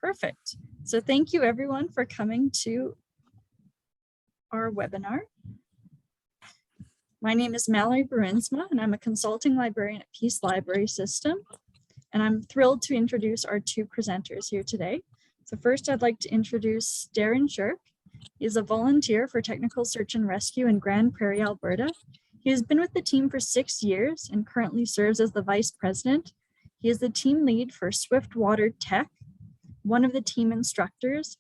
Perfect. So thank you everyone for coming to our webinar. My name is Mallory Bruinsma, and I'm a consulting librarian at Peace Library System. And I'm thrilled to introduce our two presenters here today. So first, I'd like to introduce Darren Sherk. He is a volunteer for technical search and rescue in Grande, Prairie, Alberta. He has been with the team for 6 years and currently serves as the vice president. He is the team lead for Swiftwater Tech, one of the team instructors,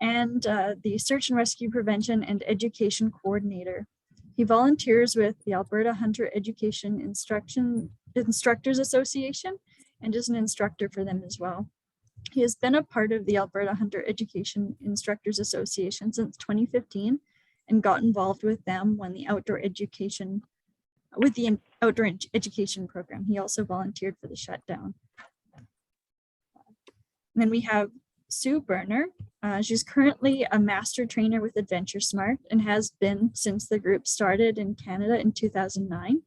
and the search and rescue prevention and education coordinator. He volunteers with the Alberta Hunter Education Instructors Association and is an instructor for them as well. He has been a part of the Alberta Hunter Education Instructors Association since 2015 and got involved with them when the outdoor education program. He also volunteered for the shutdown. And then we have Sue Berner. She's currently a master trainer with AdventureSmart and has been since the group started in Canada in 2009.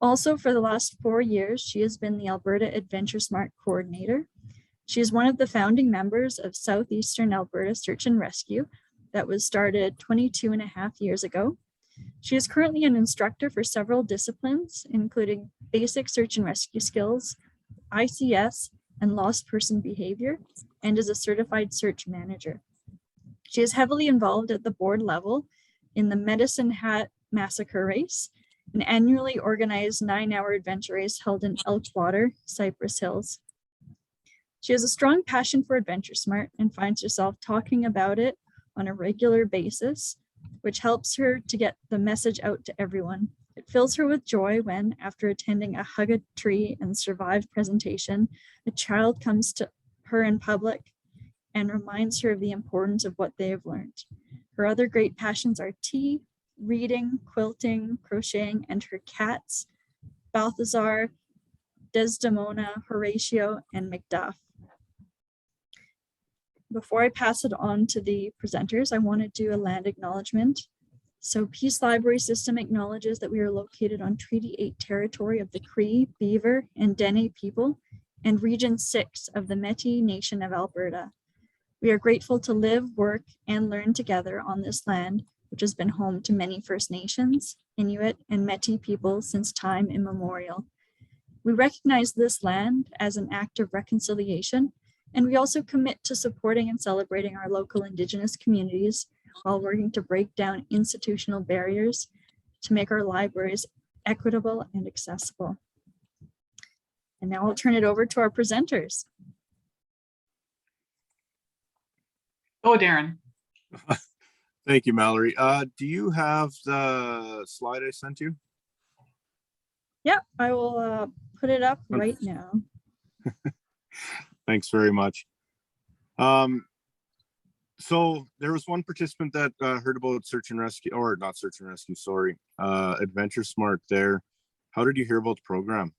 Also, for the last 4 years, she has been the Alberta AdventureSmart coordinator. She is one of the founding members of Southeastern Alberta Search and Rescue that was started 22.5 years ago. She is currently an instructor for several disciplines, including basic search and rescue skills, ICS, and lost person behavior, and is a certified search manager. She is heavily involved at the board level in the Medicine Hat Massacre Race, an annually organized 9-hour adventure race held in Elkwater, Cypress Hills. She has a strong passion for AdventureSmart and finds herself talking about it on a regular basis, which helps her to get the message out to everyone. It fills her with joy when, after attending a Hug a Tree and Survive presentation, a child comes to her in public and reminds her of the importance of what they have learned. Her other great passions are tea, reading, quilting, crocheting, and her cats, Balthazar, Desdemona, Horatio, and Macduff. Before I pass it on to the presenters, I want to do a land acknowledgement. So Peace Library System acknowledges that we are located on Treaty 8 territory of the Cree, Beaver, and Dene people, and Region 6 of the Métis Nation of Alberta. We are grateful to live, work, and learn together on this land, which has been home to many First Nations, Inuit, and Métis people since time immemorial. We recognize this land as an act of reconciliation, and we also commit to supporting and celebrating our local Indigenous communities while working to break down institutional barriers to make our libraries equitable and accessible. And now I'll turn it over to our presenters. Oh, Darren. Thank you, Mallory. Do you have the slide I sent you? Yeah, I will put it up right now. Thanks very much. So there was one participant that heard about search and rescue, or not search and rescue, sorry, AdventureSmart there. How did you hear about the program?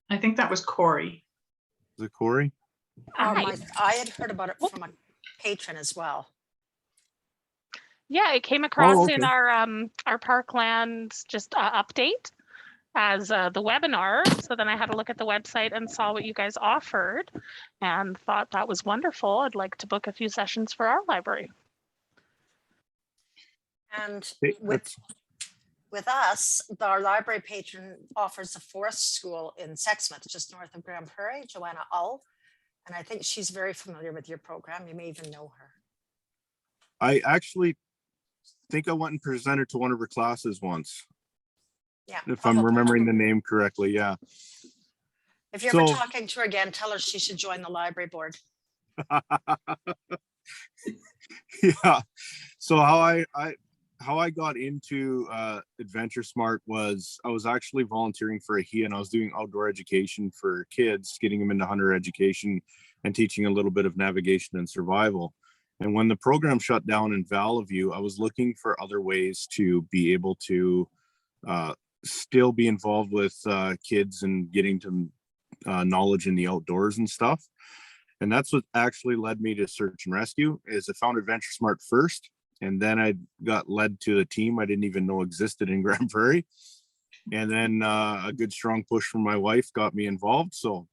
I think that was Corey. Is it Corey? I had heard about it from a patron as well. Yeah, it came across okay. in our Parkland just update as the webinar. So then I had a look at the website and saw what you guys offered and thought that was wonderful. I'd like to book a few sessions for our library. And with us, our library patron offers a forest school in Sexsmith, just north of Grande Prairie, Joanna Ull. And I think she's very familiar with your program. You may even know her. I actually think I went and presented to one of her classes once. Yeah, if I'm remembering the name correctly. Yeah. If you're ever talking to her again, tell her she should join the library board. Yeah. So how I got into AdventureSmart was I was actually volunteering for AHIA, and I was doing outdoor education for kids, getting them into hunter education and teaching a little bit of navigation and survival. And when the program shut down in Valleyview, I was looking for other ways to be able to still be involved with kids and getting to knowledge in the outdoors and stuff. And that's what actually led me to search and rescue. Is I found AdventureSmart first, and then I got led to the team I didn't even know existed in Grande Prairie. And then a good strong push from my wife got me involved. So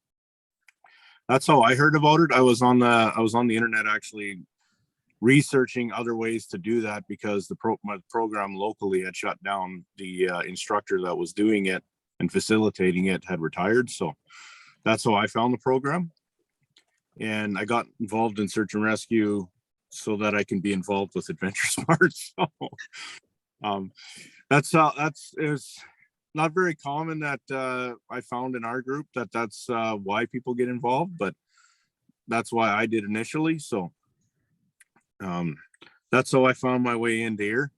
that's how I heard about it. I was on the internet actually researching other ways to do that because my program locally had shut down. The instructor that was doing it and facilitating it had retired. So that's how I found the program. And I got involved in search and rescue so that I can be involved with AdventureSmart. So it's not very common that I found in our group that's why people get involved, but that's why I did initially. So that's how I found my way into here.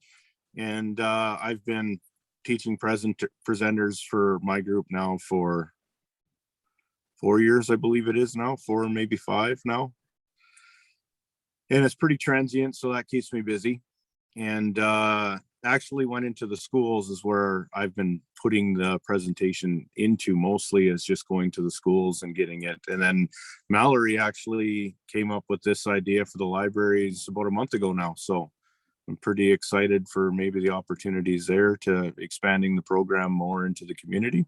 And I've been teaching presenters for my group now for 4 years, I believe it is now, 4, maybe 5 now. And it's pretty transient, so that keeps me busy. And actually went into the schools is where I've been putting the presentation into, mostly is just going to the schools and getting it. And then Mallory actually came up with this idea for the libraries about a month ago now. So I'm pretty excited for maybe the opportunities there to expanding the program more into the community.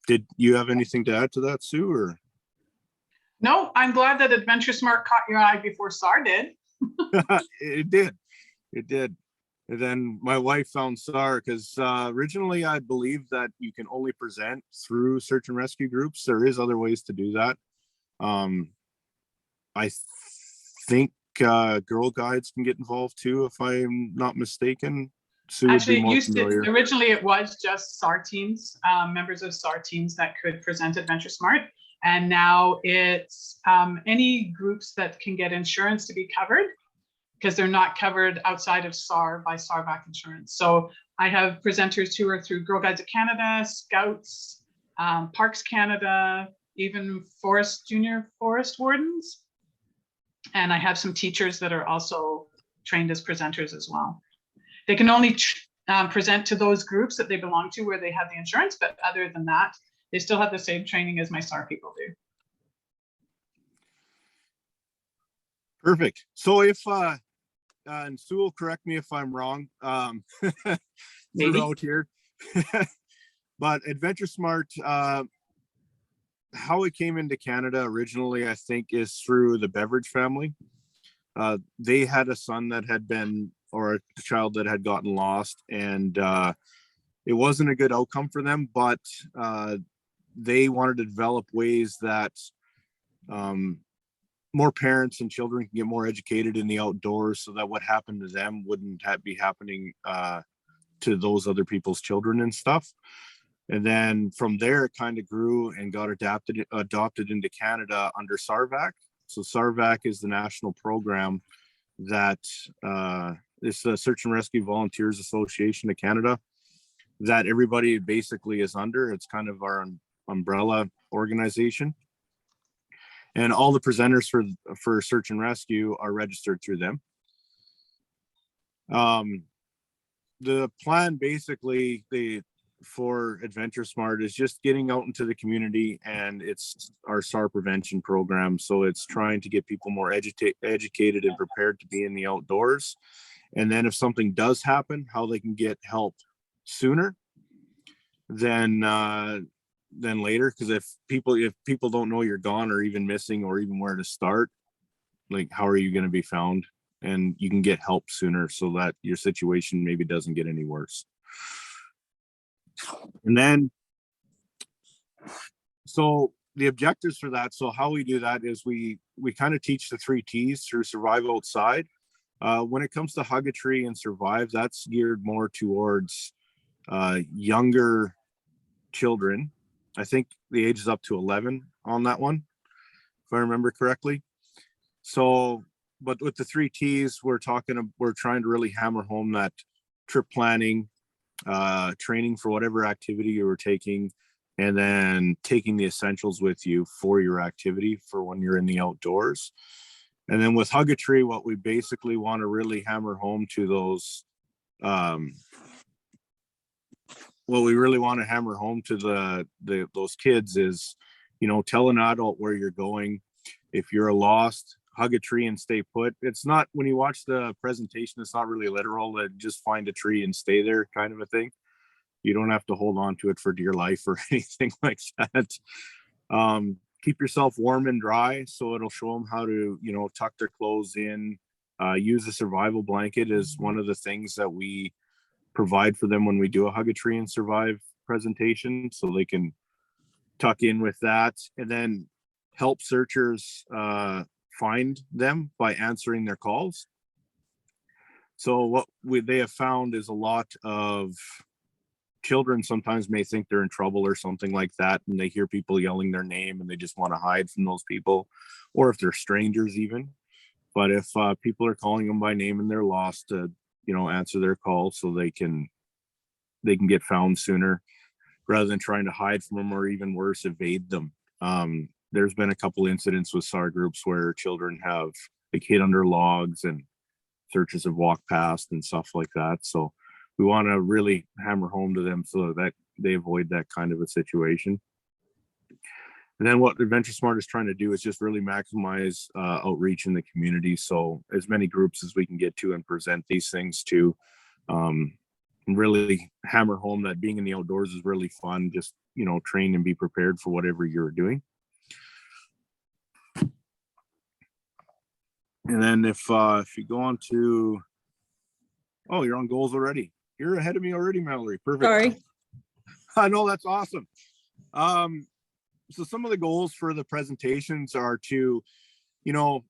Did you have anything to add to that, Sue? Or No, I'm glad that AdventureSmart caught your eye before SAR did. It did. And then my wife found SAR because originally I believed that you can only present through search and rescue groups. There is other ways to do that. I think Girl Guides can get involved too, if I'm not mistaken. Sue Actually, would be more familiar. originally it was just SAR teams, members of SAR teams that could present AdventureSmart. And now it's any groups that can get insurance to be covered, because they're not covered outside of SAR by SAR-backed insurance. So I have presenters who are through Girl Guides of Canada, Scouts, Parks Canada, even junior forest wardens. And I have some teachers that are also trained as presenters as well. They can only present to those groups that they belong to where they have the insurance, but other than that, they still have the same training as my SAR people do. Perfect. So if and Sue will correct me if I'm wrong throughout here, but AdventureSmart, how it came into Canada originally, I think, is through the Beverage family. They had a son that had been, or a child that had gotten lost, and it wasn't a good outcome for them, but they wanted to develop ways that more parents and children can get more educated in the outdoors, so that what happened to them wouldn't be happening to those other people's children and stuff. And then from there, it kind of grew and got adopted into Canada under SARVAC. So SARVAC is the national program that it's the Search and Rescue Volunteers Association of Canada that everybody basically is under. It's kind of our umbrella organization. And all the presenters for search and rescue are registered through them. The plan basically for AdventureSmart is just getting out into the community, and it's our SAR prevention program. So it's trying to get people more educated and prepared to be in the outdoors. And then if something does happen, how they can get help sooner than later. Because if people don't know you're gone or even missing or even where to start, like how are you going to be found? And you can get help sooner so that your situation maybe doesn't get any worse. And then, so the objectives for that, so how we do that is we kind of teach the 3 T's through Survive Outside. When it comes to Hug a Tree and Survive, that's geared more towards younger children. I think the age is up to 11 on that one, if I remember correctly. So, but with the 3 T's, we're trying to really hammer home that trip planning, training for whatever activity you were taking, and then taking the essentials with you for your activity for when you're in the outdoors. And then with Hug a Tree, what we basically want to really hammer home to those, what we really want to hammer home to those kids is, tell an adult where you're going. If you're lost, hug a tree and stay put. It's not, when you watch the presentation, it's not really literal that just find a tree and stay there kind of a thing. You don't have to hold on to it for dear life or anything like that. Keep yourself warm and dry, so it'll show them how to, you know, tuck their clothes in. Use a survival blanket is one of the things that we provide for them when we do a hug a tree and survive presentation, so they can tuck in with that, and then help searchers find them by answering their calls. So what they have found is a lot of children sometimes may think they're in trouble or something like that, and they hear people yelling their name and they just want to hide from those people, or if they're strangers even. But if people are calling them by name and they're lost, to, you know, answer their call so they can get found sooner, rather than trying to hide from them, or even worse, evade them. There's been a couple incidents with SAR groups where children have like hid under logs and searchers have walked past and stuff like that. So we want to really hammer home to them so that they avoid that kind of a situation. And then what AdventureSmart is trying to do is just really maximize outreach in the community. So as many groups as we can get to and present these things to, really hammer home that being in the outdoors is really fun. Just, you know, train and be prepared for whatever you're doing. And then if you go on to, oh, you're on goals already. You're ahead of me already, Mallory. Perfect. Sorry. I know, that's awesome. So some of the goals for the presentations are to, you know,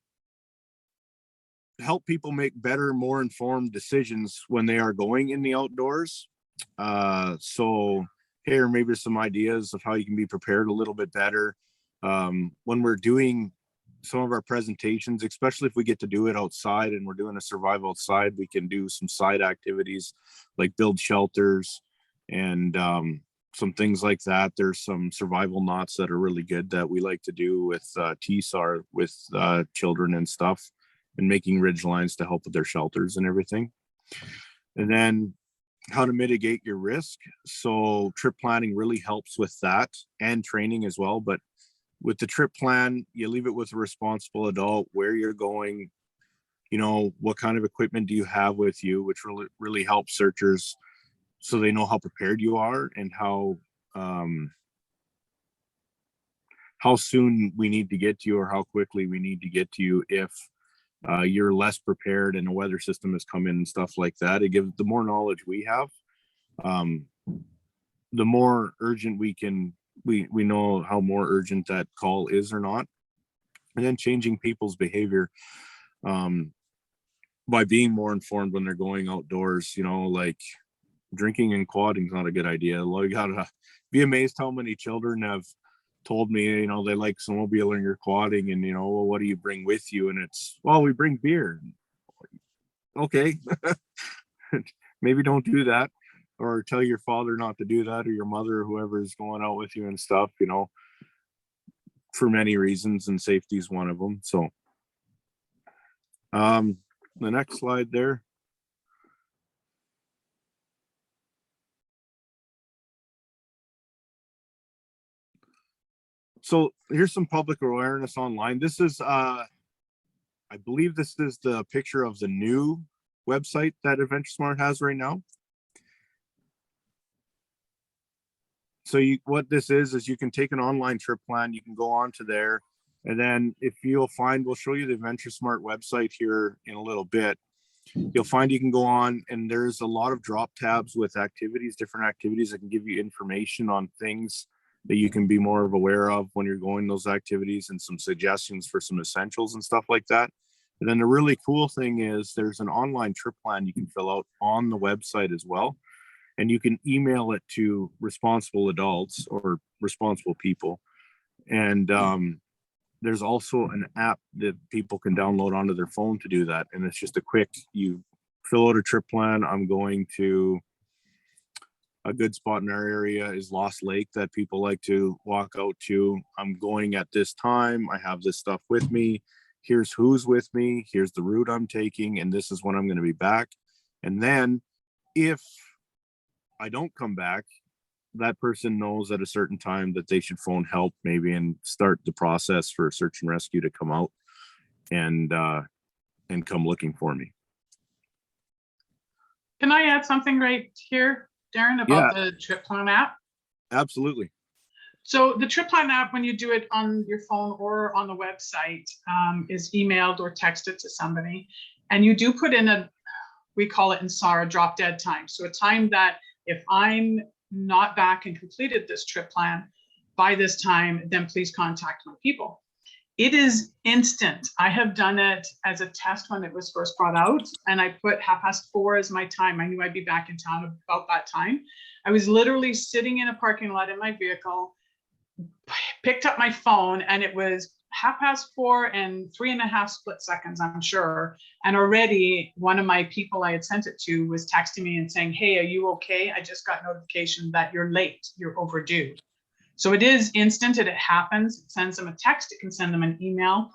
help people make better, more informed decisions when they are going in the outdoors. So here, maybe some ideas of how you can be prepared a little bit better. When we're doing some of our presentations, especially if we get to do it outside and we're doing a survival outside, we can do some side activities like build shelters and some things like that. There's some survival knots that are really good that we like to do with TSAR with children and stuff, and making ridge lines to help with their shelters and everything. And then how to mitigate your risk. So trip planning really helps with that, and training as well. But with the trip plan, you leave it with a responsible adult, where you're going, you know, what kind of equipment do you have with you, which really helps searchers so they know how prepared you are and how soon we need to get to you, or how quickly we need to get to you if you're less prepared and a weather system has come in and stuff like that. It gives, the more knowledge we have, the more urgent we know how more urgent that call is or not. And then changing people's behavior by being more informed when they're going outdoors. You know, like drinking and quadding is not a good idea. You gotta be amazed how many children have told me, you know, they like snowmobiling or quadding, and, you know, well, what do you bring with you? And it's, well, we bring beer. Okay. Maybe don't do that, or tell your father not to do that, or your mother, or whoever is going out with you and stuff, you know, for many reasons, and safety is one of them. So the next slide there. So here's some public awareness online. This is, I believe this is the picture of the new website that AdventureSmart has right now. So what this is you can take an online trip plan, you can go on to there, and then if you'll find, we'll show you the AdventureSmart website here in a little bit. You'll find you can go on, and there's a lot of drop tabs with activities, different activities that can give you information on things that you can be more aware of when you're going those activities, and some suggestions for some essentials and stuff like that. And then the really cool thing is there's an online trip plan you can fill out on the website as well. And you can email it to responsible adults or responsible people. And there's also an app that people can download onto their phone to do that. And it's just a quick, you fill out a trip plan. I'm going to, a good spot in our area is Lost Lake that people like to walk out to. I'm going at this time. I have this stuff with me. Here's who's with me. Here's the route I'm taking. And this is when I'm going to be back. And then if I don't come back, that person knows at a certain time that they should phone help maybe and start the process for search and rescue to come out. and come looking for me. Can I add something right here, Darren, about the trip plan app? Absolutely. So the trip plan app, when you do it on your phone or on the website, is emailed or texted to somebody. And you do put in we call it in SAR, a drop dead time. So a time that if I'm not back and completed this trip plan by this time, then please contact my people. It is instant. I have done it as a test when it was first brought out, and I put 4:30 as my time. I knew I'd be back in town about that time. I was literally sitting in a parking lot in my vehicle, picked up my phone, and it was 4:30 and 3.5 split seconds, I'm sure. And already one of my people I had sent it to was texting me and saying, hey, are you okay? I just got notification that you're late, you're overdue. So it is instant, it happens. It sends them a text, it can send them an email.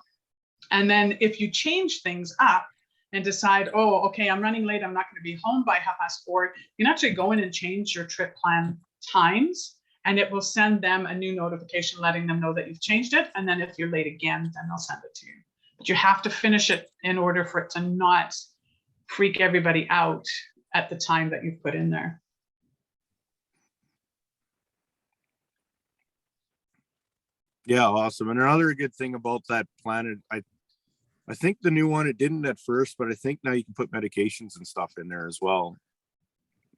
And then if you change things up and decide, oh, okay, I'm running late, I'm not going to be home by 4:30, you can actually go in and change your trip plan times, and it will send them a new notification letting them know that you've changed it. And then if you're late again, then they'll send it to you. But you have to finish it in order for it to not freak everybody out at the time that you've put in there. Yeah, awesome. And another good thing about that plan, I think the new one, it didn't at first, but I think now you can put medications and stuff in there as well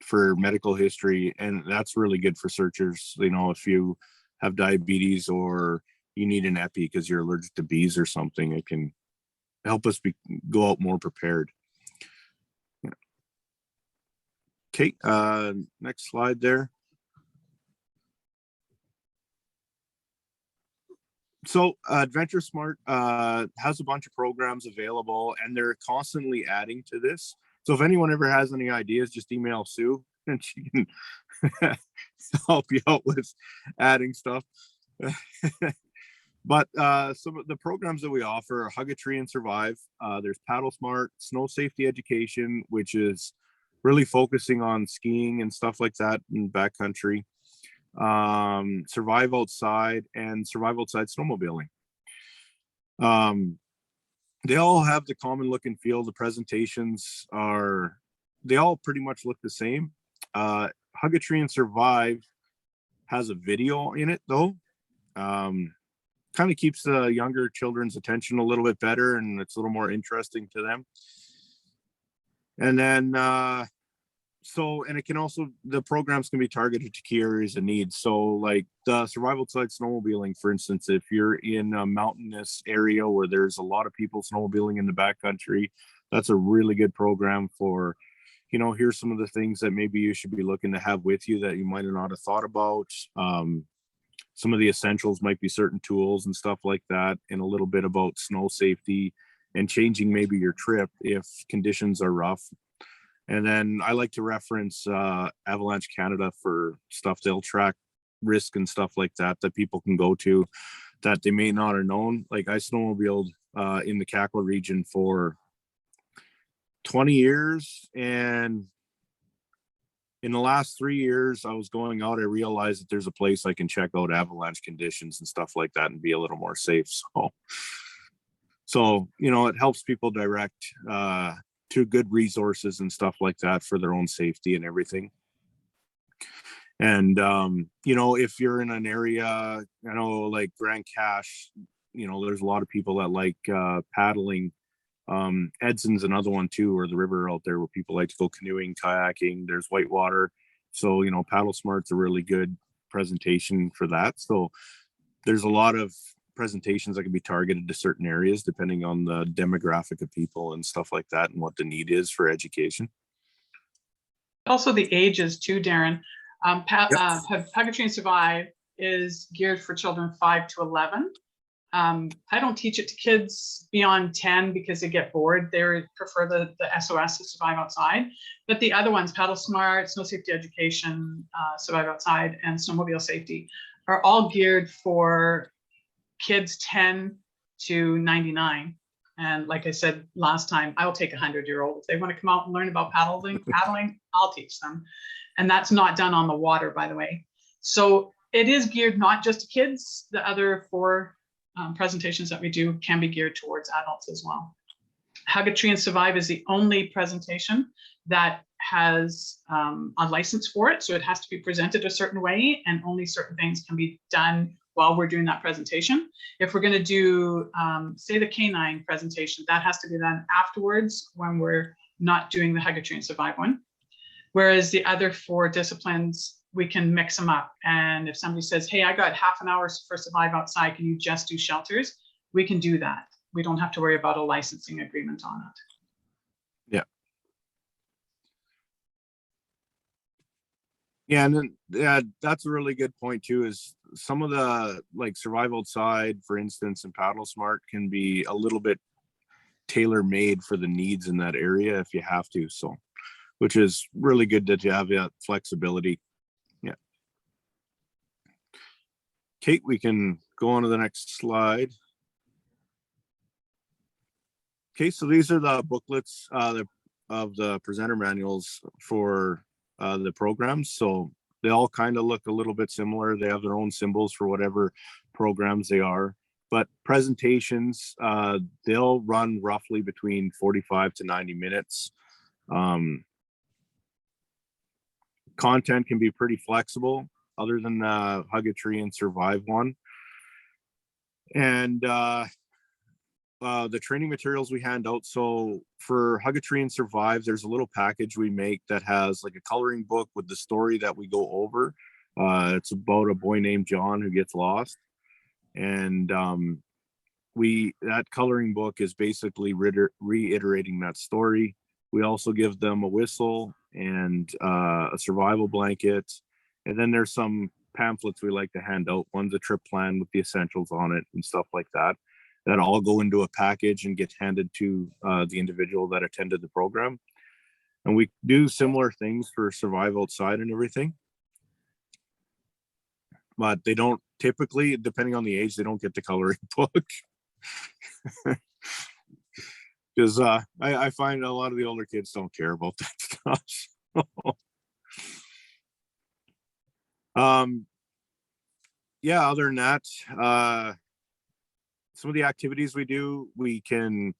for medical history. And that's really good for searchers. You know, if you have diabetes or you need an epi because you're allergic to bees or something, it can help us go out more prepared. Yeah. Okay, next slide there. So AdventureSmart has a bunch of programs available, and they're constantly adding to this. So if anyone ever has any ideas, just email Sue and she can help you out with adding stuff. But some of the programs that we offer are Hug a Tree and Survive. There's PaddleSmart, Snow Safety Education, which is really focusing on skiing and stuff like that in backcountry. Survive Outside and Survive Outside Snowmobiling. They all have the common look and feel. The presentations they all pretty much look the same. Hug a Tree and Survive has a video in it though. Kind of keeps the younger children's attention a little bit better, and it's a little more interesting to them. And then and it can also, the programs can be targeted to key areas of need. So like the Survival Outside Snowmobiling, for instance, if you're in a mountainous area where there's a lot of people snowmobiling in the backcountry, that's a really good program for, you know, here's some of the things that maybe you should be looking to have with you that you might not have thought about. Some of the essentials might be certain tools and stuff like that, and a little bit about snow safety and changing maybe your trip if conditions are rough. And then I like to reference Avalanche Canada for stuff. They'll track risk and stuff like that people can go to that they may not have known. Like I snowmobiled in the Kakwa region for 20 years. And in the last 3 years I was going out, I realized that there's a place I can check out avalanche conditions and stuff like that and be a little more safe. So you know, it helps people direct to good resources and stuff like that for their own safety and everything. And you know, if you're in an area, I know like Grand Cache, you know, there's a lot of people that like paddling. Edson's another one too, or the river out there where people like to go canoeing, kayaking. There's whitewater. So, you know, PaddleSmart's a really good presentation for that. So there's a lot of presentations that can be targeted to certain areas depending on the demographic of people and stuff like that and what the need is for education. Also the ages too, Darren. Yep. Hug a Tree and Survive is geared for children 5 to 11. I don't teach it to kids beyond 10 because they get bored. They prefer the SOS to Survive Outside. But the other ones, PaddleSmart, Snow Safety Education, Survive Outside, and Snowmobile Safety, are all geared for kids 10 to 99. And like I said last time, I'll take a 100-year-old. If they want to come out and learn about paddling, I'll teach them. And that's not done on the water, by the way. So it is geared not just to kids. The other 4 presentations that we do can be geared towards adults as well. Hug a Tree and Survive is the only presentation that has a license for it. So it has to be presented a certain way, and only certain things can be done while we're doing that presentation. If we're going to do, say, the canine presentation, that has to be done afterwards when we're not doing the Hug a Tree and Survive one. Whereas the other 4 disciplines, we can mix them up. And if somebody says, hey, I got half an hour for Survive outside, can you just do shelters? We can do that. We don't have to worry about a licensing agreement on it. Yeah. Yeah, and then that's a really good point too, is some of the like Survive Outside, for instance, and PaddleSmart can be a little bit tailor-made for the needs in that area if you have to. So, which is really good that you have that flexibility. Yeah. Kate, we can go on to the next slide. Okay, so these are the booklets of the presenter manuals for the programs. So they all kind of look a little bit similar. They have their own symbols for whatever programs they are. But presentations, they'll run roughly between 45 to 90 minutes. Content can be pretty flexible, other than the Hug a Tree and Survive one. And the training materials we hand out. So for Hug a Tree and Survive, there's a little package we make that has like a coloring book with the story that we go over. It's about a boy named John who gets lost. And that coloring book is basically reiterating that story. We also give them a whistle and a survival blanket. And then there's some pamphlets we like to hand out. One's a trip plan with the essentials on it and stuff like that. That all go into a package and get handed to the individual that attended the program. And we do similar things for Survive Outside and everything. But they don't typically, depending on the age, they don't get the coloring book. Because I find a lot of the older kids don't care about that stuff. Yeah, other than that, some of the activities we do, we can,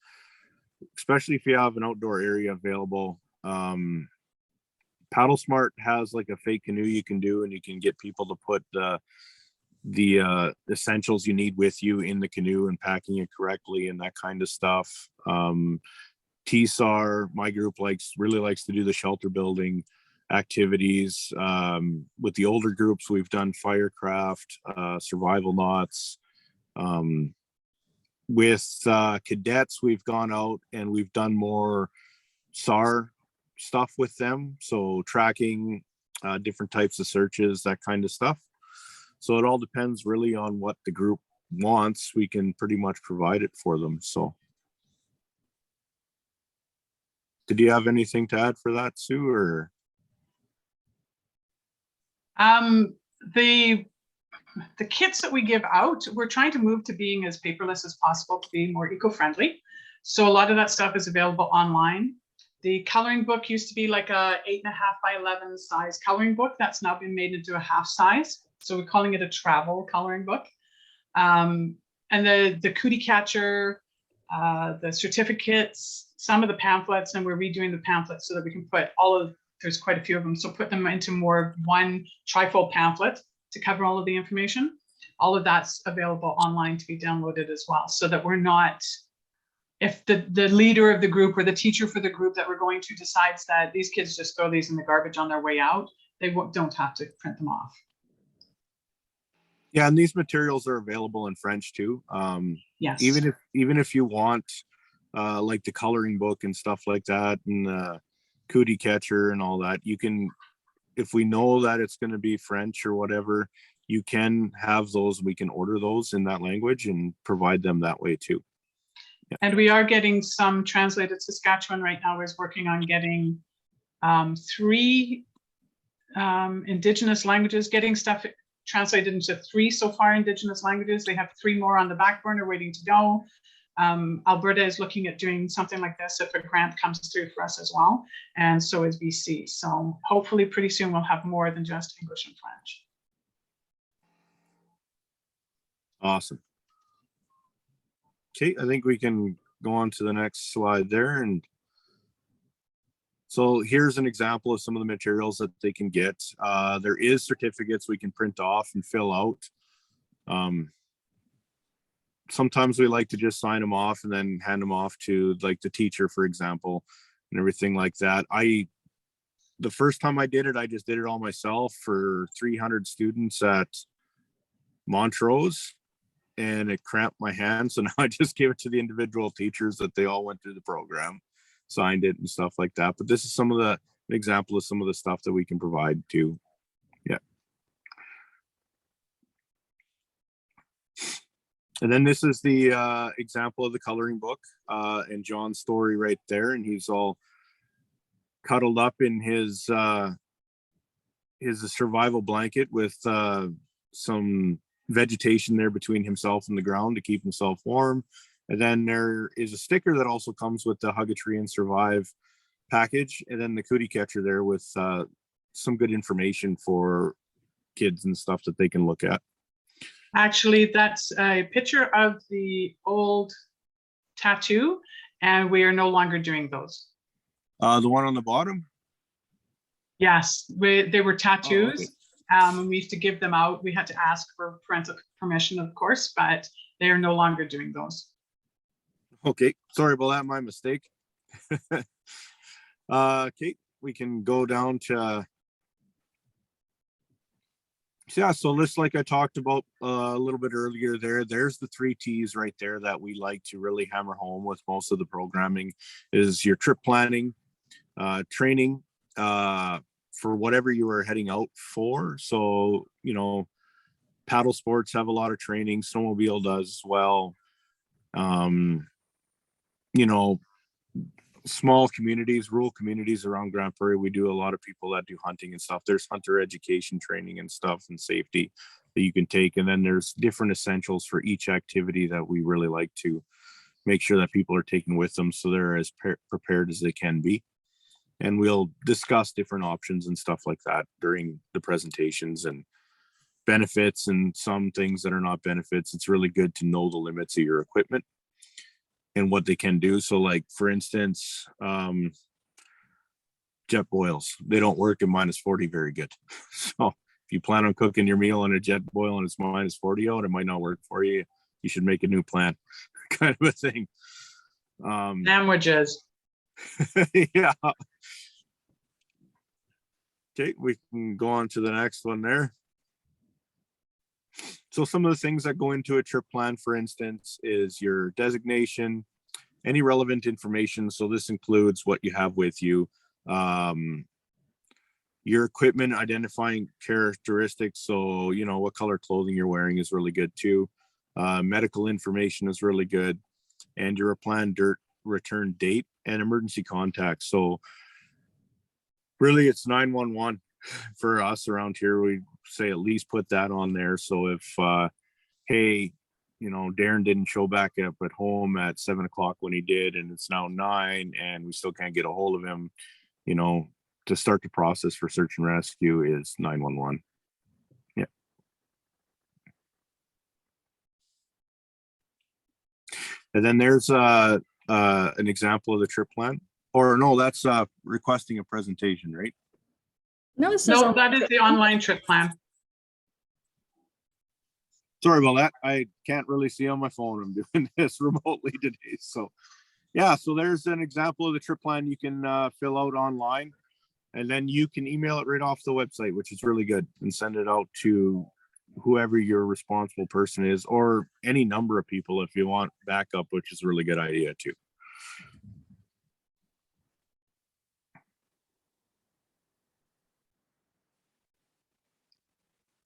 especially if you have an outdoor area available, PaddleSmart has like a fake canoe you can do, and you can get people to put the essentials you need with you in the canoe and packing it correctly and that kind of stuff. TSAR, my group really likes to do the shelter building activities. With the older groups, we've done firecraft, survival knots. With cadets, we've gone out and we've done more SAR stuff with them. So tracking, different types of searches, that kind of stuff. So it all depends really on what the group wants. We can pretty much provide it for them. So did you have anything to add for that, Sue, or? The kits that we give out, we're trying to move to being as paperless as possible, to be more eco-friendly. So a lot of that stuff is available online. The coloring book used to be like a 8.5 by 11 size coloring book. That's now been made into a half size. So we're calling it a travel coloring book. And the cootie catcher, the certificates, some of the pamphlets, and we're redoing the pamphlets so that we can put there's quite a few of them. So put them into more one trifold pamphlet to cover all of the information. All of that's available online to be downloaded as well, so that we're not, if the leader of the group or the teacher for the group that we're going to decides that these kids just throw these in the garbage on their way out, they don't have to print them off. Yeah, and these materials are available in French too. Yes. Even if you want like the coloring book and stuff like that, and the cootie catcher and all that, you can, if we know that it's going to be French or whatever, you can have those. We can order those in that language and provide them that way too. Yeah. And we are getting some translated. Saskatchewan right now is working on getting 3 Indigenous languages, getting stuff translated into 3 so far Indigenous languages. They have 3 more on the back burner waiting to go. Alberta is looking at doing something like this if a grant comes through for us as well, and so is BC. So hopefully pretty soon we'll have more than just English and French. Awesome. Okay, I think we can go on to the next slide there. And so here's an example of some of the materials that they can get. There is certificates we can print off and fill out. Sometimes we like to just sign them off and then hand them off to like the teacher, for example, and everything like that. The first time I did it, I just did it all myself for 300 students at Montrose, and it cramped my hand. So now I just gave it to the individual teachers that they all went through the program, signed it and stuff like that. But this is an example of some of the stuff that we can provide too. Yeah. And then this is the example of the coloring book and John's story right there. And he's all cuddled up in his survival blanket with some vegetation there between himself and the ground to keep himself warm. And then there is a sticker that also comes with the Hug a Tree and Survive package. And then the cootie catcher there with some good information for kids and stuff that they can look at. Actually, that's a picture of the old tattoo, and we are no longer doing those. The one on the bottom? Yes, they were tattoos. Oh, okay. And we used to give them out. We had to ask for parental permission, of course, but they are no longer doing those. Okay, sorry about that, my mistake. Kate, we can go down to yeah, so this, like I talked about a little bit earlier there's the 3 T's right there that we like to really hammer home with most of the programming is your trip planning, training, for whatever you are heading out for. So, paddle sports have a lot of training, snowmobile does as well. Small communities, rural communities around Grande Prairie, we do a lot of people that do hunting and stuff. There's hunter education training and stuff and safety that you can take. And then there's different essentials for each activity that we really like to make sure that people are taking with them so they're as prepared as they can be. And we'll discuss different options and stuff like that during the presentations and benefits and some things that are not benefits. It's really good to know the limits of your equipment and what they can do. So like, for instance, jet boils, they don't work at -40 very good. So if you plan on cooking your meal on a jet boil and it's -40 out, it might not work for you. You should make a new plan, kind of a thing. Sandwiches. Yeah. Okay, we can go on to the next one there. So some of the things that go into a trip plan, for instance, is your designation, any relevant information. So this includes what you have with you, your equipment, identifying characteristics. So, what color clothing you're wearing is really good too. Medical information is really good. And your planned return date and emergency contacts. So really it's 911 for us around here. We say at least put that on there. So if, hey, Darren didn't show back up at home at 7 o'clock when he did, and it's now 9 and we still can't get a hold of him, to start the process for search and rescue is 911. Yeah. And then there's an example of the trip plan. Or no, that's requesting a presentation, right? No, No, that is the online trip plan. Sorry about that. I can't really see on my phone. I'm doing this remotely today. So yeah, so there's an example of the trip plan you can fill out online, and then you can email it right off the website, which is really good, and send it out to whoever your responsible person is, or any number of people if you want backup, which is a really good idea too.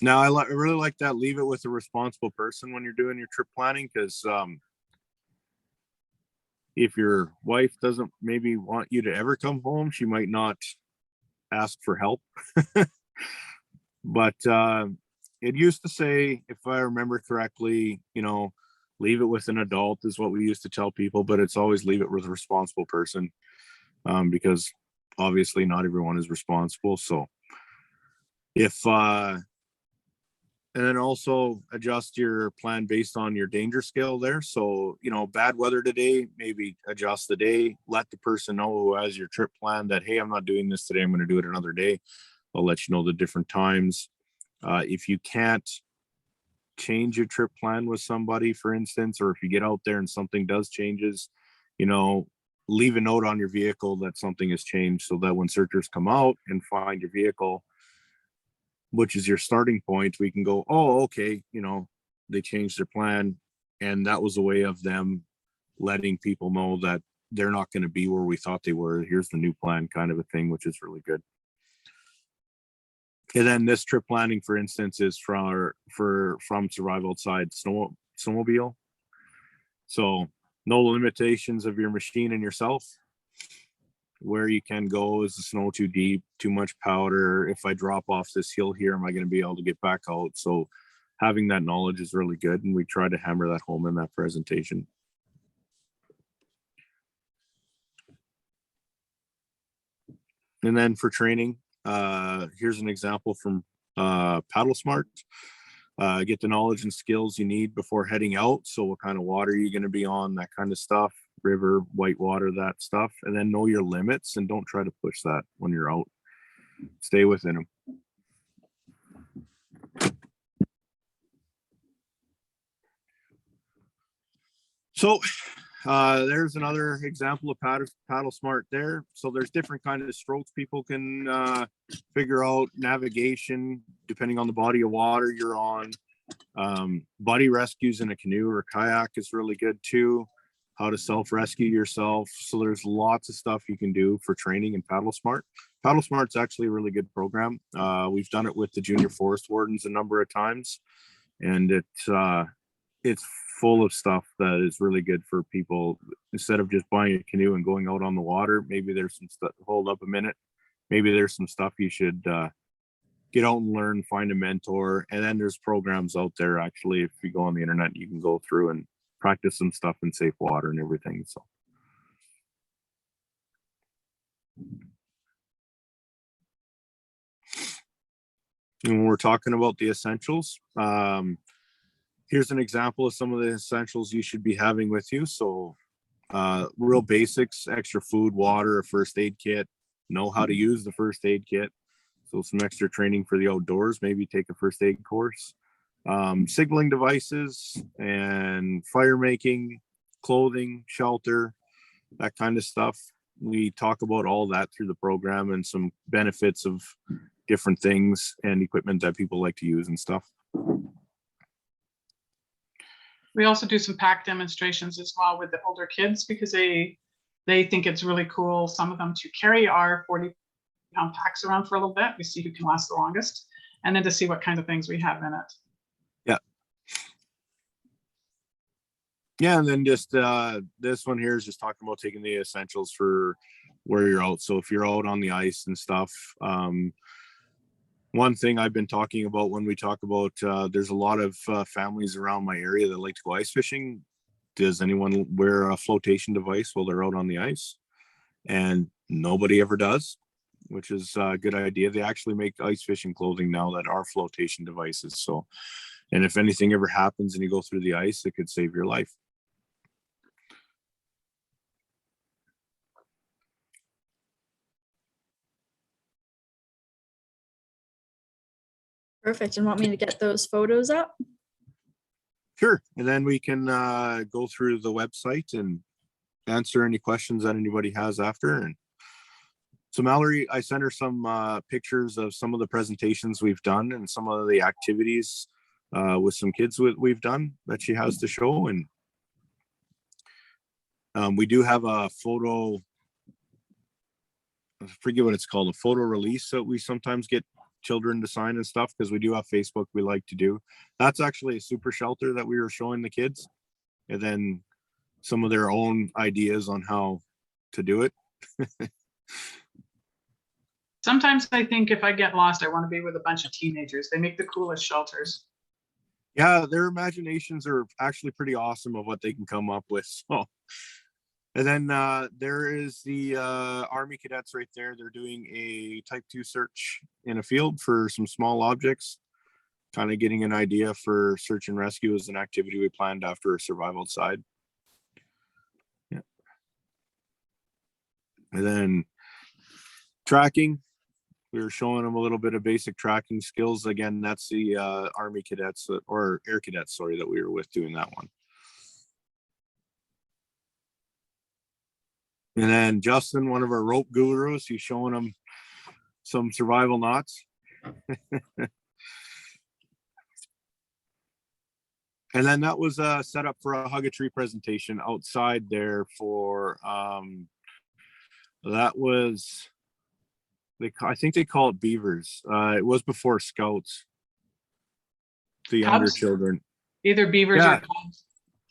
Now, I really like that. Leave it with a responsible person when you're doing your trip planning, because if your wife doesn't maybe want you to ever come home, she might not ask for help. But it used to say, if I remember correctly, leave it with an adult is what we used to tell people, but it's always leave it with a responsible person, because obviously not everyone is responsible. So if And then also adjust your plan based on your danger scale there. So, you know, bad weather today, maybe adjust the day, let the person know who has your trip plan that, hey, I'm not doing this today. I'm going to do it another day. I'll let you know the different times. If you can't change your trip plan with somebody, for instance, or if you get out there and something does changes, you know, leave a note on your vehicle that something has changed so that when searchers come out and find your vehicle, which is your starting point, we can go, oh, okay, you know, they changed their plan. And that was a way of them letting people know that they're not going to be where we thought they were. Here's the new plan kind of a thing, which is really good. And then this trip planning, for instance, is from Survive Outside Snowmobile. So no limitations of your machine and yourself. Where you can go, is the snow too deep, too much powder? If I drop off this hill here, am I going to be able to get back out? So having that knowledge is really good, and we try to hammer that home in that presentation. And then for training, here's an example from PaddleSmart. Get the knowledge and skills you need before heading out. So what kind of water are you going to be on, that kind of stuff, river, white water, that stuff. And then know your limits and don't try to push that when you're out. Stay within them. So there's another example of PaddleSmart there. So there's different kinds of strokes people can figure out. Navigation, depending on the body of water you're on. Buddy rescues in a canoe or kayak is really good too. How to self-rescue yourself. So there's lots of stuff you can do for training in PaddleSmart. PaddleSmart's actually a really good program. We've done it with the junior forest wardens a number of times, and it's full of stuff that is really good for people. Instead of just buying a canoe and going out on the water, maybe there's some stuff. Hold up a minute. Maybe there's some stuff you should get out and learn, find a mentor. And then there's programs out there. Actually, if you go on the internet, you can go through and practice some stuff in safe water and everything. So. And when we're talking about the essentials, here's an example of some of the essentials you should be having with you. So real basics: extra food, water, a first aid kit, know how to use the first aid kit. So some extra training for the outdoors, maybe take a first aid course. Signaling devices and fire making, clothing, shelter, that kind of stuff. We talk about all that through the program and some benefits of different things and equipment that people like to use and stuff. We also do some pack demonstrations as well with the older kids, because they think it's really cool, some of them, to carry our 40-pound packs around for a little bit. We see who can last the longest, and then to see what kinds of things we have in it. Yeah, and then just this one here is just talking about taking the essentials for where you're out. So if you're out on the ice and stuff, one thing I've been talking about when we talk about, there's a lot of families around my area that like to go ice fishing. Does anyone wear a flotation device while they're out on the ice? And nobody ever does, which is a good idea. They actually make ice fishing clothing now that are flotation devices. So, and if anything ever happens and you go through the ice, it could save your life. Perfect. And want me to get those photos up? Sure. And then we can go through the website and answer any questions that anybody has after. And so Mallory, I sent her some pictures of some of the presentations we've done and some of the activities with some kids we've done that she has to show. And we do have a photo, I forget what it's called, a photo release that we sometimes get children to sign and stuff, because we do have Facebook we like to do. That's actually a super shelter that we were showing the kids, and then some of their own ideas on how to do it. Sometimes I think if I get lost, I want to be with a bunch of teenagers. They make the coolest shelters. Yeah, their imaginations are actually pretty awesome of what they can come up with. So, and then there is the Army cadets right there. They're doing a type 2 search in a field for some small objects. kind of getting an idea for search and rescue as an activity we planned after a survive outside. Yeah. And then tracking, we were showing them a little bit of basic tracking skills. Again, that's the Army cadets or Air Cadets, sorry, that we were with doing that one. And then Justin, one of our rope gurus, he's showing them some survival knots. And then that was set up for a hug a tree presentation outside there for that was I think they call it Beavers. It was before Scouts. The younger Cubs? children. Either Beavers Yeah. or Cubs.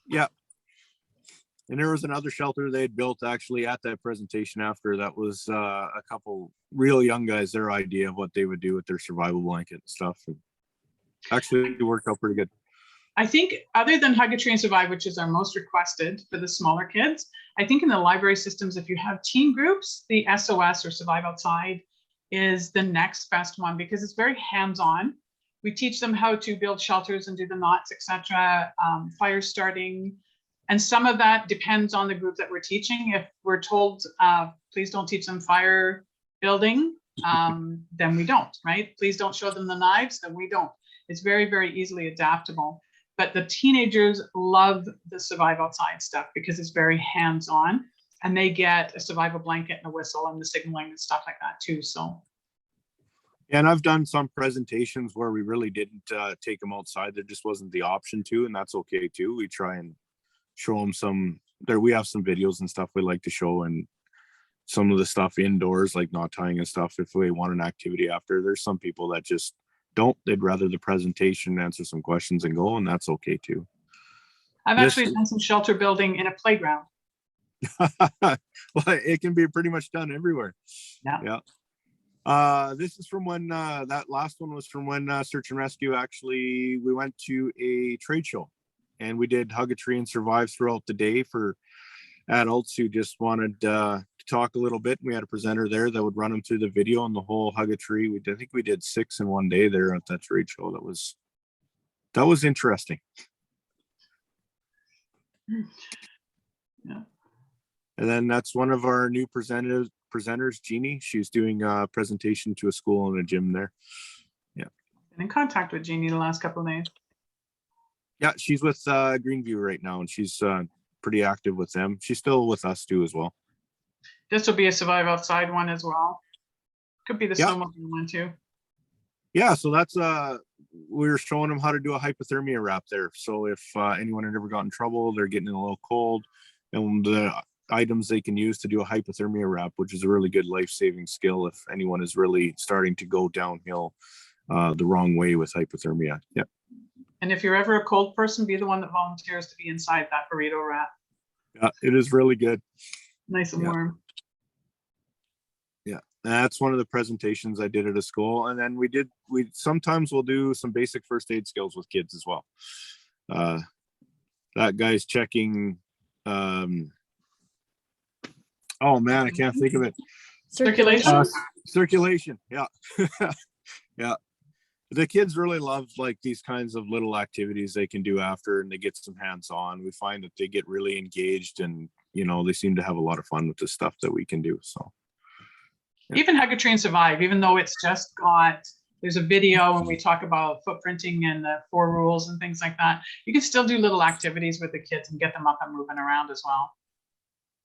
Yeah. And there was another shelter they'd built actually at that presentation after. That was a couple real young guys, their idea of what they would do with their survival blanket and stuff. And actually it worked out pretty good. I think other than Hug a Tree and Survive, which is our most requested for the smaller kids, I think in the library systems, if you have teen groups, the SOS or Survive Outside is the next best one because it's very hands-on. We teach them how to build shelters and do the knots, etc., fire starting. And some of that depends on the group that we're teaching. If we're told, please don't teach them fire building, then we don't, right? Please don't show them the knives, then we don't. It's very, very easily adaptable. But the teenagers love the Survive Outside stuff because it's very hands-on and they get a survival blanket and a whistle and the signaling and stuff like that too. So. And I've done some presentations where we really didn't take them outside. There just wasn't the option to, and that's okay too. We try and show them some there. We have some videos and stuff we like to show, and some of the stuff indoors, like knot tying and stuff. If we want an activity after, there's some people that just don't. They'd rather the presentation, answer some questions and go, and that's okay too. I've actually done some shelter building in a playground. Well, it can be pretty much done everywhere. Yeah. This is from when that last one was from when search and rescue actually we went to a trade show and we did Hug a Tree and Survive throughout the day for adults who just wanted to talk a little bit. We had a presenter there that would run them through the video and the whole Hug a Tree. I think we did 6 in one day there at that trade show. That was interesting. Yeah. And then that's one of our new presenters, Jeannie. She's doing a presentation to a school and a gym there. Yeah. Been in contact with Jeannie the last couple of days. Yeah, she's with Greenview right now, and she's pretty active with them. She's still with us too as well. This will be a Survive Outside one as well. Could be the snowmobile one too. Yeah, so that's we were showing them how to do a hypothermia wrap there. So if anyone had ever got in trouble, they're getting a little cold, and the items they can use to do a hypothermia wrap, which is a really good life-saving skill if anyone is really starting to go downhill the wrong way with hypothermia. Yeah. And if you're ever a cold person, be the one that volunteers to be inside that burrito wrap. Yeah, it is really good. Nice and warm. Yeah, that's one of the presentations I did at a school. And then we sometimes we'll do some basic first aid skills with kids as well. That guy's checking, oh man, I can't think of it. Circulation. Circulation, yeah. Yeah. The kids really love like these kinds of little activities they can do after, and they get some hands-on. We find that they get really engaged, and they seem to have a lot of fun with the stuff that we can do. So yeah. Even Hug a Tree and Survive, even though it's just there's a video and we talk about footprinting and the 4 rules and things like that, you can still do little activities with the kids and get them up and moving around as well.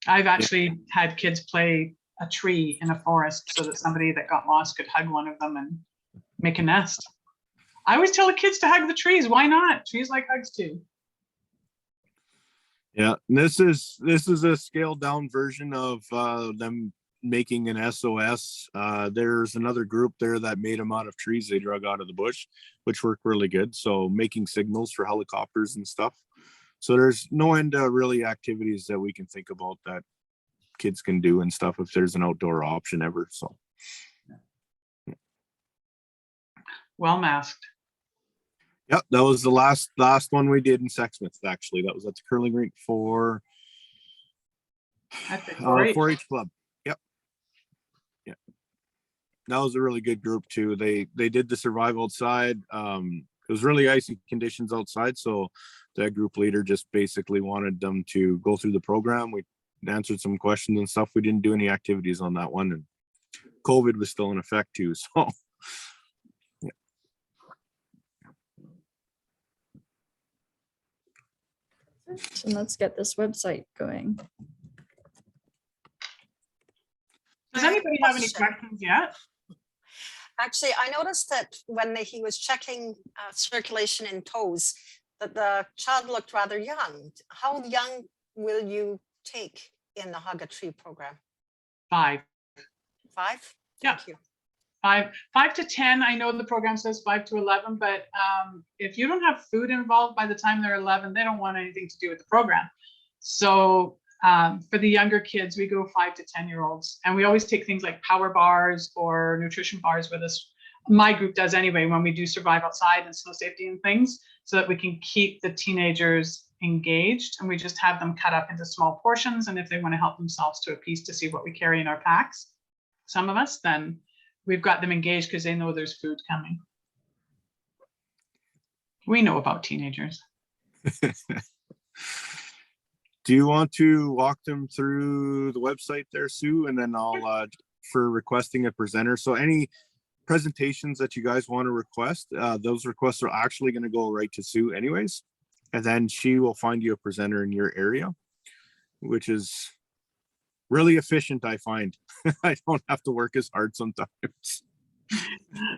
I've actually had kids play a tree in a forest so that somebody that got lost could hug one of them and make a nest. I always tell the kids to hug the trees. Why not? Trees like hugs too. Yeah, and this is a scaled down version of them making an SOS. There's another group there that made them out of trees they drug out of the bush, which worked really good. So making signals for helicopters and stuff. So there's no end to really activities that we can think about that kids can do and stuff if there's an outdoor option ever. So well masked. Yep, that was the last one we did in Sexsmith. Actually, that was at the curling rink for 4-H club. Yep, yeah, that was a really good group too. They did the survival outside. it was really icy conditions outside. So the group leader just basically wanted them to go through the program. We answered some questions and stuff. We didn't do any activities on that one, and COVID was still in effect too. So So let's get this website going. Does anybody have any questions yet? Actually, I noticed that when he was checking circulation in toes, that the child looked rather young. How young will you take in the Hug a Tree program? 5. 5? Yeah. Thank you. 5 to 10. I know the program says 5 to 11, but if you don't have food involved by the time they're 11, they don't want anything to do with the program. So for the younger kids, we go 5 to 10-year-olds, and we always take things like power bars or nutrition bars with us. My group does anyway, when we do survive outside and snow safety and things, so that we can keep the teenagers engaged, and we just have them cut up into small portions. And if they want to help themselves to a piece to see what we carry in our packs, some of us, then we've got them engaged because they know there's food coming. We know about teenagers. do you want to walk them through the website there, Sue? And then I'll, for requesting a presenter. So any presentations that you guys want to request, those requests are actually going to go right to Sue anyways. And then she will find you a presenter in your area, which is really efficient, I find. I don't have to work as hard sometimes.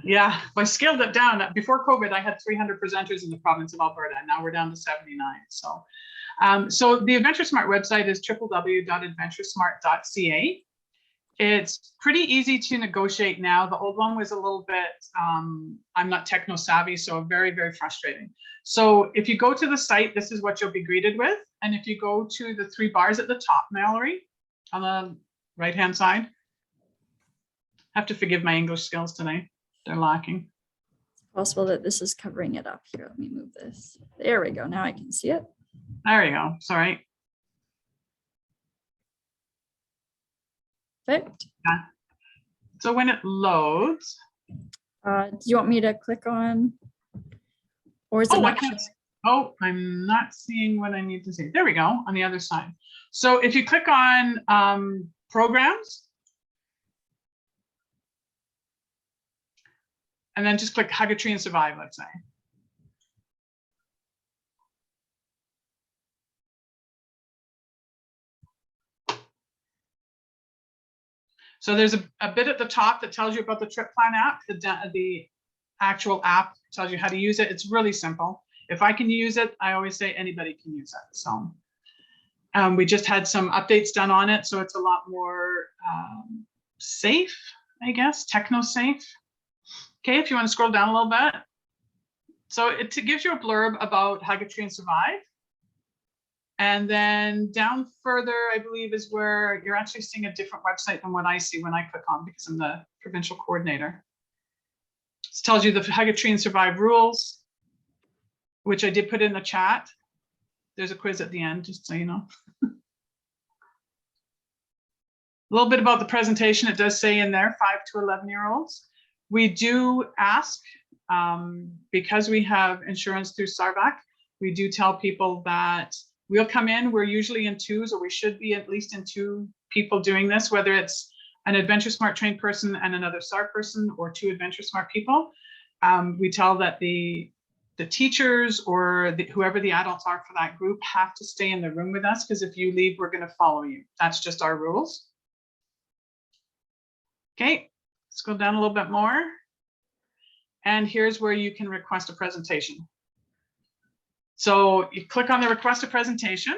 Yeah, I scaled it down. Before COVID, I had 300 presenters in the province of Alberta, and now we're down to 79. So, so the AdventureSmart website is www.adventuresmart.ca. It's pretty easy to negotiate now. The old one was a little bit, I'm not techno savvy, so very, very frustrating. So if you go to the site, this is what you'll be greeted with. And if you go to the 3 bars at the top, Mallory, on the right-hand side, I have to forgive my English skills tonight. They're lacking. It's possible that this is covering it up here. Let me move this. There we go. Now I can see it. There you go. Sorry. Perfect. Yeah. So when it loads. Do you want me to click on? Or is it Oh, I not can't. Oh, I'm not seeing what I need to see. There we go, on the other side. So if you click on programs, and then just click Hug a Tree and Survive, let's say. So there's a bit at the top that tells you about the trip plan app. The actual app tells you how to use it. It's really simple. If I can use it, I always say anybody can use it. So we just had some updates done on it, so it's a lot more safe, I guess, techno safe. Okay, if you want to scroll down a little bit. So it gives you a blurb about Hug a Tree and Survive. And then down further, I believe, is where you're actually seeing a different website than what I see when I click on, because I'm the provincial coordinator. It tells you the Hug a Tree and Survive rules, which I did put in the chat. There's a quiz at the end, just so you know. A little bit about the presentation. It does say in there 5 to 11-year-olds. We do ask, because we have insurance through SARVAC, we do tell people that we'll come in, we're usually in 2s, or we should be at least in 2 people doing this, whether it's an AdventureSmart trained person and another SAR person, or 2 AdventureSmart people. We tell that the teachers or whoever the adults are for that group have to stay in the room with us, because if you leave, we're going to follow you. That's just our rules. Okay, let's go down a little bit more. And here's where you can request a presentation. So you click on the request a presentation.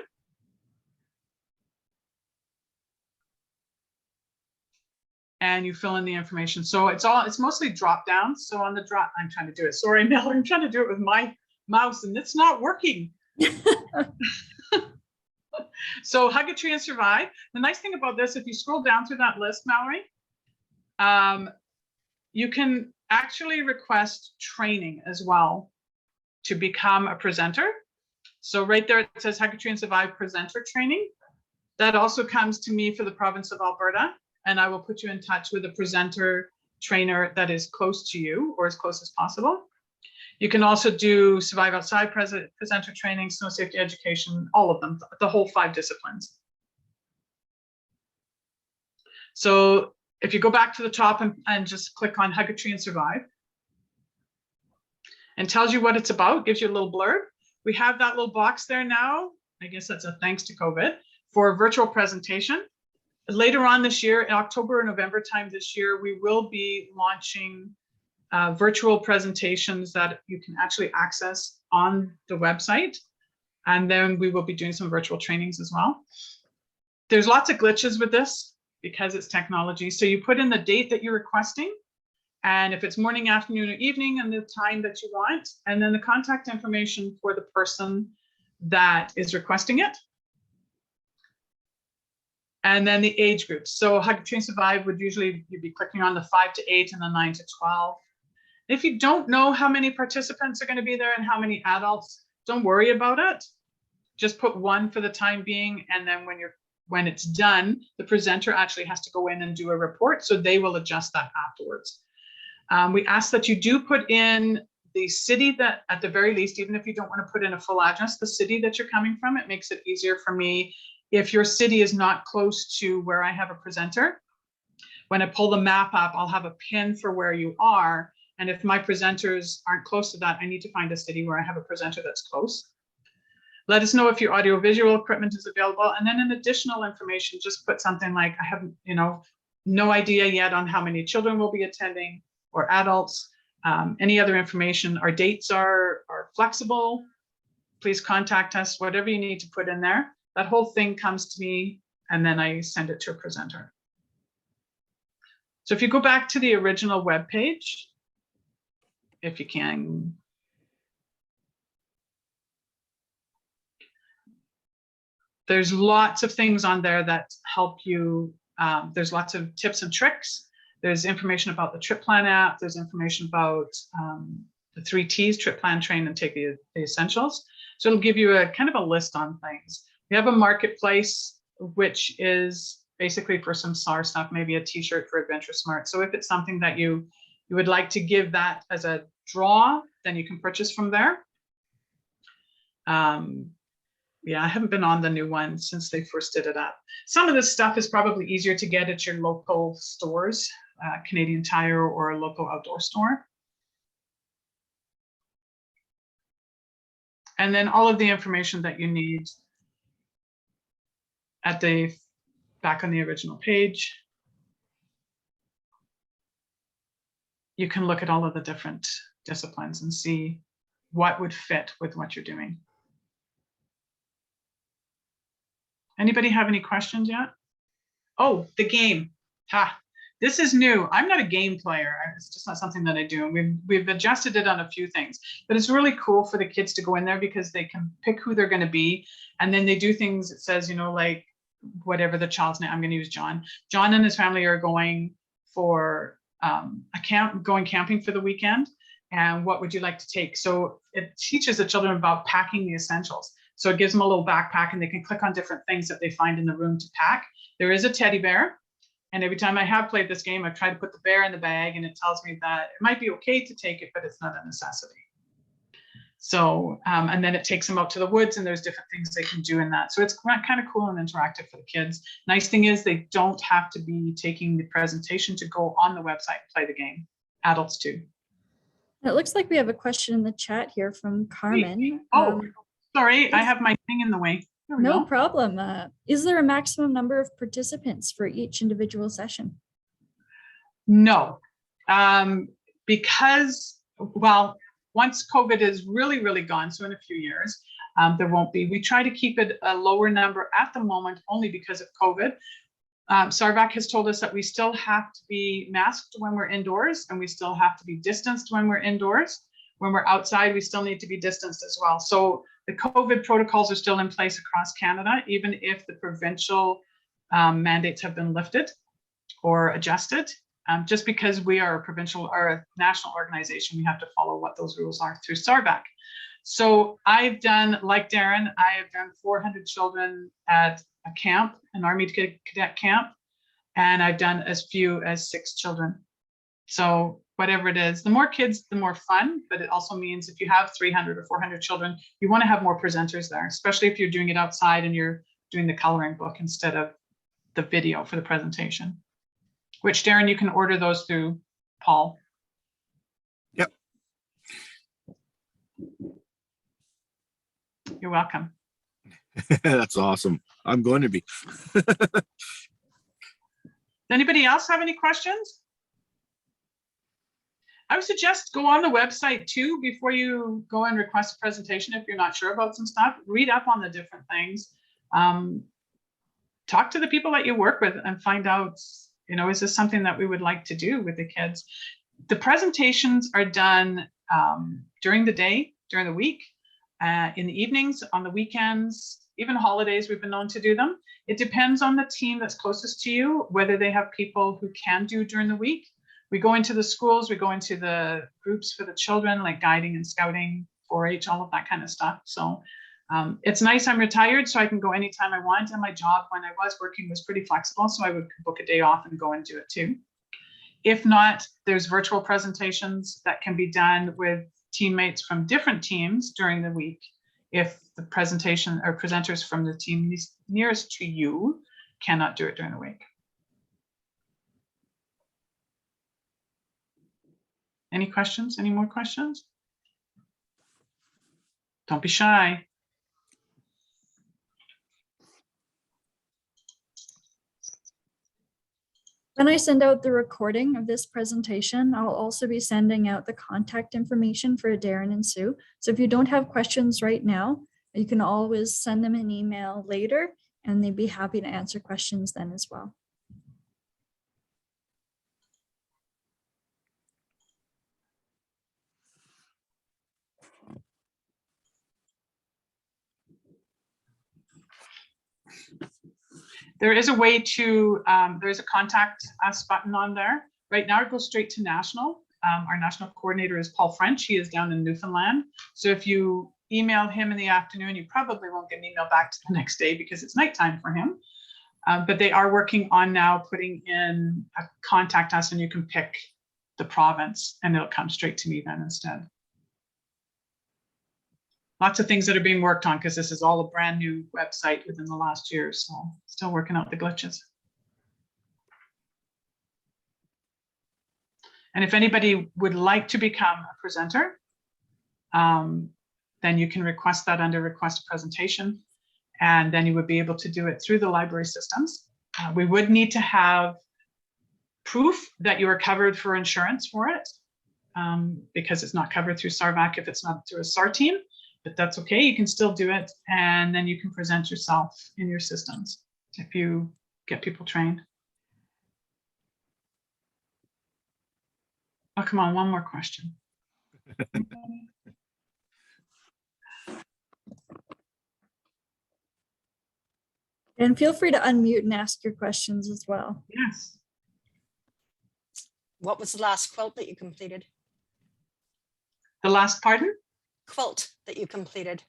And you fill in the information. So it's mostly drop down. So on the drop, I'm trying to do it. Sorry, Mallory, I'm trying to do it with my mouse and it's not working. So Hug a Tree and Survive. The nice thing about this, if you scroll down through that list, Mallory, you can actually request training as well to become a presenter. So right there, it says Hug a Tree and Survive presenter training. That also comes to me for the province of Alberta, and I will put you in touch with a presenter trainer that is close to you or as close as possible. You can also do Survive Outside presenter training, snow safety education, all of them, the whole 5 disciplines. So if you go back to the top and just click on Hug a Tree and Survive, and tells you what it's about, gives you a little blurb. We have that little box there now. I guess that's a thanks to COVID for a virtual presentation. Later on this year, in October or November time this year, we will be launching virtual presentations that you can actually access on the website. And then we will be doing some virtual trainings as well. There's lots of glitches with this because it's technology. So you put in the date that you're requesting, and if it's morning, afternoon, or evening, and the time that you want, and then the contact information for the person that is requesting it. And then the age groups. So Hug a Tree and Survive would usually, you'd be clicking on the 5 to 8 and the 9 to 12. If you don't know how many participants are going to be there and how many adults, don't worry about it. Just put 1 for the time being, and then when it's done, the presenter actually has to go in and do a report, so they will adjust that afterwards. We ask that you do put in the city that, at the very least, even if you don't want to put in a full address, the city that you're coming from. It makes it easier for me. If your city is not close to where I have a presenter, when I pull the map up, I'll have a pin for where you are. And if my presenters aren't close to that, I need to find a city where I have a presenter that's close. Let us know if your audiovisual equipment is available. And then in additional information, just put something like, I have, no idea yet on how many children will be attending or adults. Any other information. Our dates are flexible. Please contact us, whatever you need to put in there. That whole thing comes to me, and then I send it to a presenter. So if you go back to the original web page, if you can. There's lots of things on there that help you. There's lots of tips and tricks. There's information about the Trip Plan app. There's information about the 3 T's, Trip Plan, Train, and Take the Essentials. So it'll give you a kind of a list on things. We have a marketplace, which is basically for some SAR stuff, maybe a t-shirt for AdventureSmart. So if it's something that you would like to give that as a draw, then you can purchase from there. Yeah, I haven't been on the new one since they first did it up. Some of this stuff is probably easier to get at your local stores, Canadian Tire or a local outdoor store. And then all of the information that you need at the back on the original page. You can look at all of the different disciplines and see what would fit with what you're doing. Anybody have any questions yet? Oh, the game. This is new. I'm not a game player. It's just not something that I do. And we've adjusted it on a few things, but it's really cool for the kids to go in there because they can pick who they're going to be. And then they do things that says, like whatever the child's name, I'm going to use John. John and his family are going for going camping for the weekend. And what would you like to take? So it teaches the children about packing the essentials. So it gives them a little backpack and they can click on different things that they find in the room to pack. There is a teddy bear. And every time I have played this game, I've tried to put the bear in the bag and it tells me that it might be okay to take it, but it's not a necessity. So, and then it takes them out to the woods and there's different things they can do in that. So it's kind of cool and interactive for the kids. Nice thing is they don't have to be taking the presentation to go on the website and play the game. Adults too. It looks like we have a question in the chat here from Carmen. Sorry, I have my thing in the way. No problem. Is there a maximum number of participants for each individual session? No, because, well, once COVID is really, really gone, so in a few years, there won't be. We try to keep it a lower number at the moment, only because of COVID. SARVAC has told us that we still have to be masked when we're indoors, and we still have to be distanced when we're indoors. When we're outside, we still need to be distanced as well. So the COVID protocols are still in place across Canada, even if the provincial mandates have been lifted or adjusted. Just because we are a provincial or a national organization, we have to follow what those rules are through SARVAC. So I've done, like Darren, I have done 400 children at a camp, an Army Cadet camp, and I've done as few as 6 children. So whatever it is. The more kids, the more fun, but it also means if you have 300 or 400 children, you want to have more presenters there, especially if you're doing it outside and you're doing the coloring book instead of the video for the presentation, which Darren, you can order those through Paul. Yep. You're welcome. That's awesome. I'm going to be. Anybody else have any questions? I would suggest go on the website too before you go and request a presentation. If you're not sure about some stuff, read up on the different things. Talk to the people that you work with and find out, you know, is this something that we would like to do with the kids? The presentations are done during the day, during the week, in the evenings, on the weekends, even holidays, we've been known to do them. It depends on the team that's closest to you, whether they have people who can do during the week. We go into the schools, we go into the groups for the children, like guiding and scouting, 4-H, all of that kind of stuff. So it's nice I'm retired, so I can go anytime I want. And my job when I was working was pretty flexible, so I would book a day off and go and do it too. If not, there's virtual presentations that can be done with teammates from different teams during the week. If the presentation or presenters from the team nearest to you cannot do it during the week. Any questions? Any more questions? Don't be shy. When I send out the recording of this presentation, I'll also be sending out the contact information for Darren and Sue. So if you don't have questions right now, you can always send them an email later and they'd be happy to answer questions then as well. There is a way to, there's a contact us button on there. Right now it goes straight to national. Our national coordinator is Paul French. He is down in Newfoundland. So if you email him in the afternoon, you probably won't get an email back to the next day because it's nighttime for him. But they are working on now putting in a contact us, and you can pick the province and it'll come straight to me then instead. Lots of things that are being worked on because this is all a brand new website within the last year. So still working out the glitches. And if anybody would like to become a presenter, then you can request that under request presentation. And then you would be able to do it through the library systems. We would need to have proof that you are covered for insurance for it because it's not covered through SARVAC if it's not through a SAR team. But that's okay, you can still do it. And then you can present yourself in your systems if you get people trained. Oh, come on, one more question. And feel free to unmute and ask your questions as well. Yes. What was the last quilt that you completed? The last pardon? Quilt that you completed.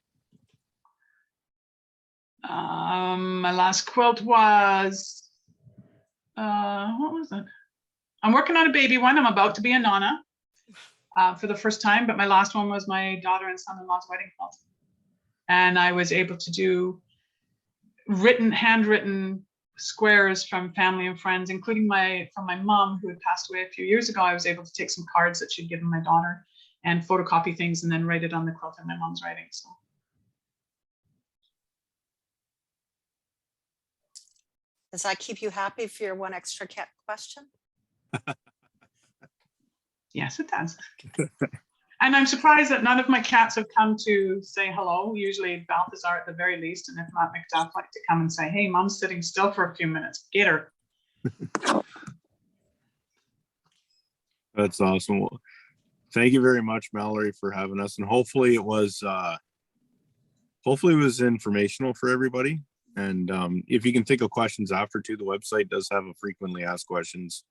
My last quilt was, what was it? I'm working on a baby one. I'm about to be a Nana for the first time, but my last one was my daughter and son-in-law's wedding quilt. And I was able to do handwritten squares from family and friends, including from my mom who had passed away a few years ago. I was able to take some cards that she'd given my daughter and photocopy things and then write it on the quilt in my mom's writing. So. Does that keep you happy for your one extra cat question? Yes, it does. And I'm surprised that none of my cats have come to say hello. Usually Balthazar at the very least, and if not, Macduff like to come and say, hey, mom's sitting still for a few minutes. Get her. That's awesome. Well, thank you very much, Mallory, for having us. And hopefully it was informational for everybody. And if you can think of questions after too, the website does have a frequently asked questions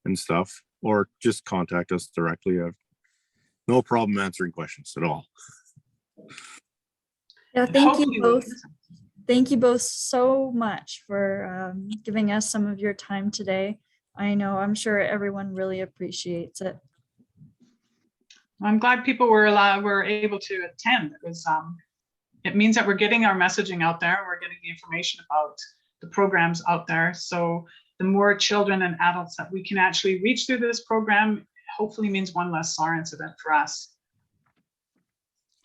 and stuff, or just contact us directly. I have no problem answering questions at all. Yeah, thank you both. Thank you both so much for giving us some of your time today. I'm sure everyone really appreciates it. I'm glad people were able to attend. It was it means that we're getting our messaging out there. We're getting the information about the programs out there. So the more children and adults that we can actually reach through this program, hopefully means one less SAR incident for us.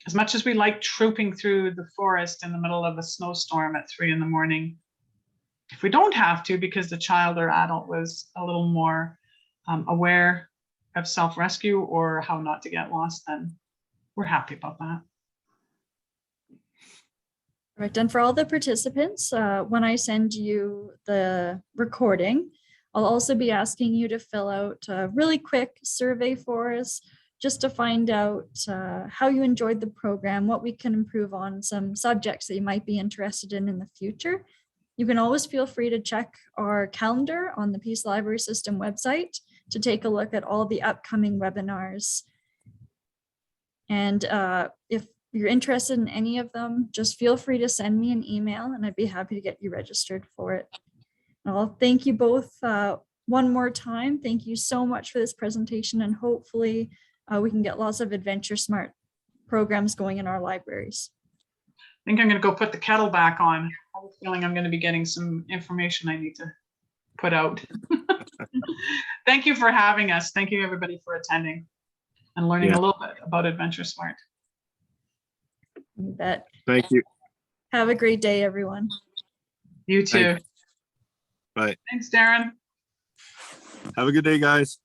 As much as we like trooping through the forest in the middle of a snowstorm at 3 in the morning, if we don't have to because the child or adult was a little more aware of self-rescue or how not to get lost, then we're happy about that. Right, and for all the participants, when I send you the recording, I'll also be asking you to fill out a really quick survey for us, just to find out how you enjoyed the program, what we can improve on, some subjects that you might be interested in the future. You can always feel free to check our calendar on the Peace Library System website to take a look at all the upcoming webinars. And if you're interested in any of them, just feel free to send me an email and I'd be happy to get you registered for it. I'll thank you both one more time. Thank you so much for this presentation, and hopefully we can get lots of AdventureSmart programs going in our libraries. I think I'm going to go put the kettle back on. I have a feeling I'm going to be getting some information I need to put out. Thank you for having us. Thank you everybody for attending and learning a little bit about AdventureSmart. You bet. Thank you. Have a great day, everyone. You too. Bye. Thanks, Darren. Have a good day, guys.